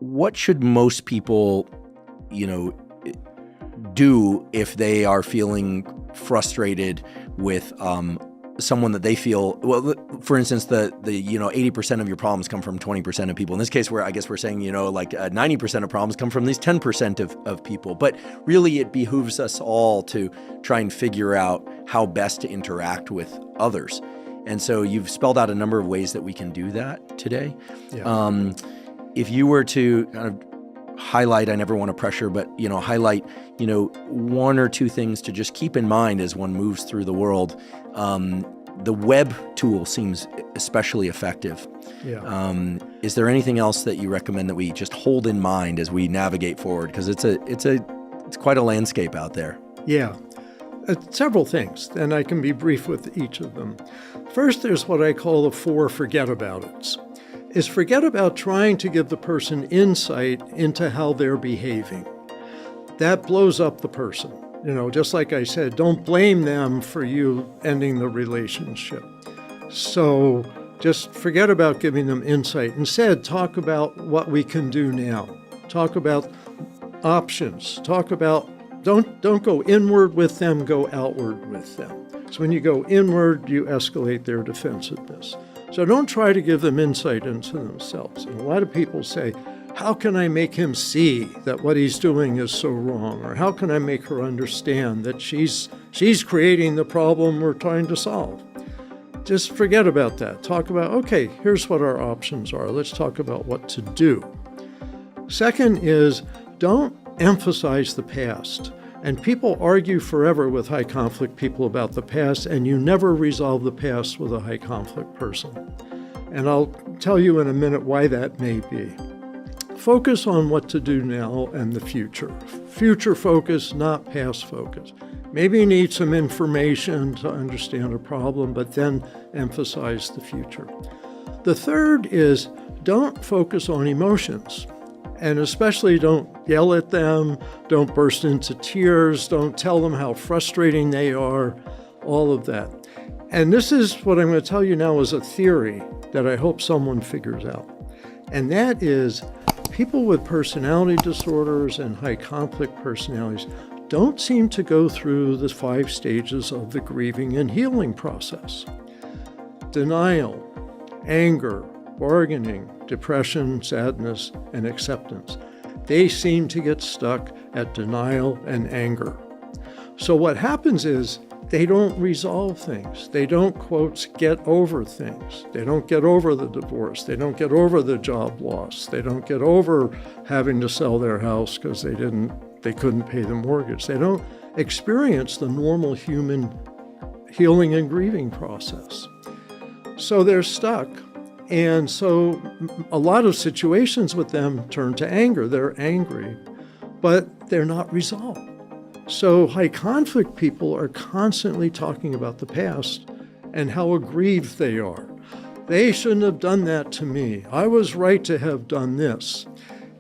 what should most people, do if they are feeling frustrated with someone that they feel, well, for instance, the 80% of your problems come from 20% of people. In this case, where I guess we're saying, 90% of problems come from these 10% of people. But really, it behooves us all to try and figure out how best to interact with others. And so you've spelled out a number of ways that we can do that today. Yeah. If you were to kind of highlight, I never want to pressure, but, highlight, one or two things to just keep in mind as one moves through the world. The web tool seems especially effective. Yeah. Is there anything else that you recommend that we just hold in mind as we navigate forward? Because it's quite a landscape out there. Yeah. Several things, and I can be brief with each of them. First, there's what I call the 4 forget-about-it's. Is forget about trying to give the person insight into how they're behaving. That blows up the person. Just like I said, don't blame them for you ending the relationship. So just forget about giving them insight. Instead, talk about what we can do now. Talk about options. Talk about, don't go inward with them, go outward with them. So when you go inward, you escalate their defensiveness. So don't try to give them insight into themselves. And a lot of people say, how can I make him see that what he's doing is so wrong? Or how can I make her understand that she's creating the problem we're trying to solve? Just forget about that. Talk about, okay, here's what our options are. Let's talk about what to do. Second is, don't emphasize the past. And people argue forever with high conflict people about the past, and you never resolve the past with a high conflict person. And I'll tell you in a minute why that may be. Focus on what to do now and the future. Future focus, not past focus. Maybe you need some information to understand a problem, but then emphasize the future. The third is don't focus on emotions. And especially don't yell at them, don't burst into tears, don't tell them how frustrating they are, all of that. And this is what I'm going to tell you now is a theory that I hope someone figures out. And that is people with personality disorders and high conflict personalities don't seem to go through the 5 stages of the grieving and healing process. Denial, anger, bargaining, depression, sadness, and acceptance. They seem to get stuck at denial and anger. So what happens is they don't resolve things. They don't, quotes, get over things. They don't get over the divorce. They don't get over the job loss. They don't get over having to sell their house because they couldn't pay the mortgage. They don't experience the normal human healing and grieving process. So they're stuck. And so a lot of situations with them turn to anger. They're angry, but they're not resolved. So high conflict people are constantly talking about the past and how aggrieved they are. They shouldn't have done that to me. I was right to have done this.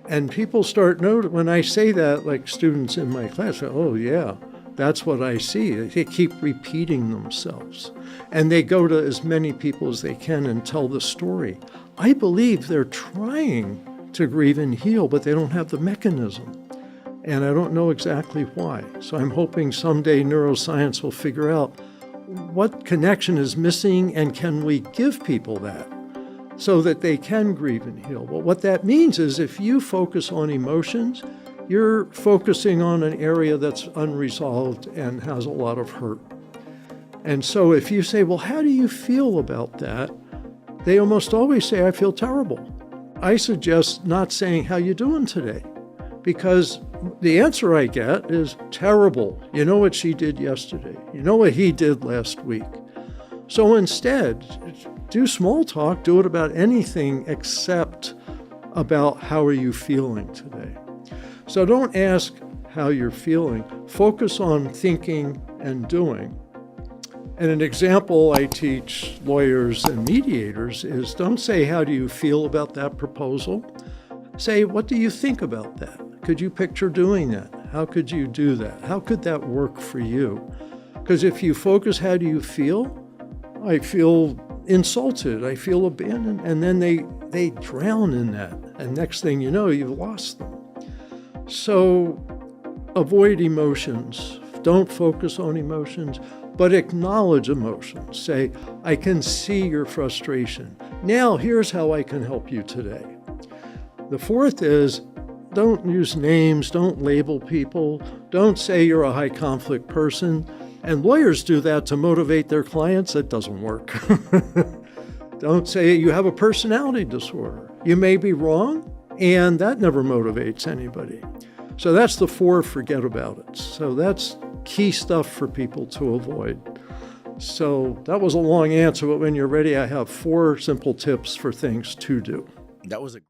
And people start noting, when I say that, like students in my class say, oh yeah, that's what I see. They keep repeating themselves. And they go to as many people as they can and tell the story. I believe they're trying to grieve and heal, but they don't have the mechanism. And I don't know exactly why. So I'm hoping someday neuroscience will figure out what connection is missing and can we give people that so that they can grieve and heal. But what that means is if you focus on emotions, you're focusing on an area that's unresolved and has a lot of hurt. And so if you say, well, how do you feel about that? They almost always say, I feel terrible. I suggest not saying, how you doing today? Because the answer I get is terrible. You know what she did yesterday. You know what he did last week. So instead, do small talk, do it about anything except about how are you feeling today. So don't ask how you're feeling. Focus on thinking and doing. And an example I teach lawyers and mediators is don't say, how do you feel about that proposal? Say, what do you think about that? Could you picture doing that? How could you do that? How could that work for you? Because if you focus, how do you feel? I feel insulted. I feel abandoned. And then they drown in that. And next thing you know, you've lost them. So avoid emotions. Don't focus on emotions, but acknowledge emotions. Say, I can see your frustration. Now, here's how I can help you today. The fourth is, don't use names, don't label people, don't say you're a high conflict person. And lawyers do that to motivate their clients. It doesn't work. Don't say you have a personality disorder. You may be wrong, and that never motivates anybody. So that's the 4 forget about it. So that's key stuff for people to avoid. So that was a long answer, but when you're ready, I have 4 simple tips for things to do. That was a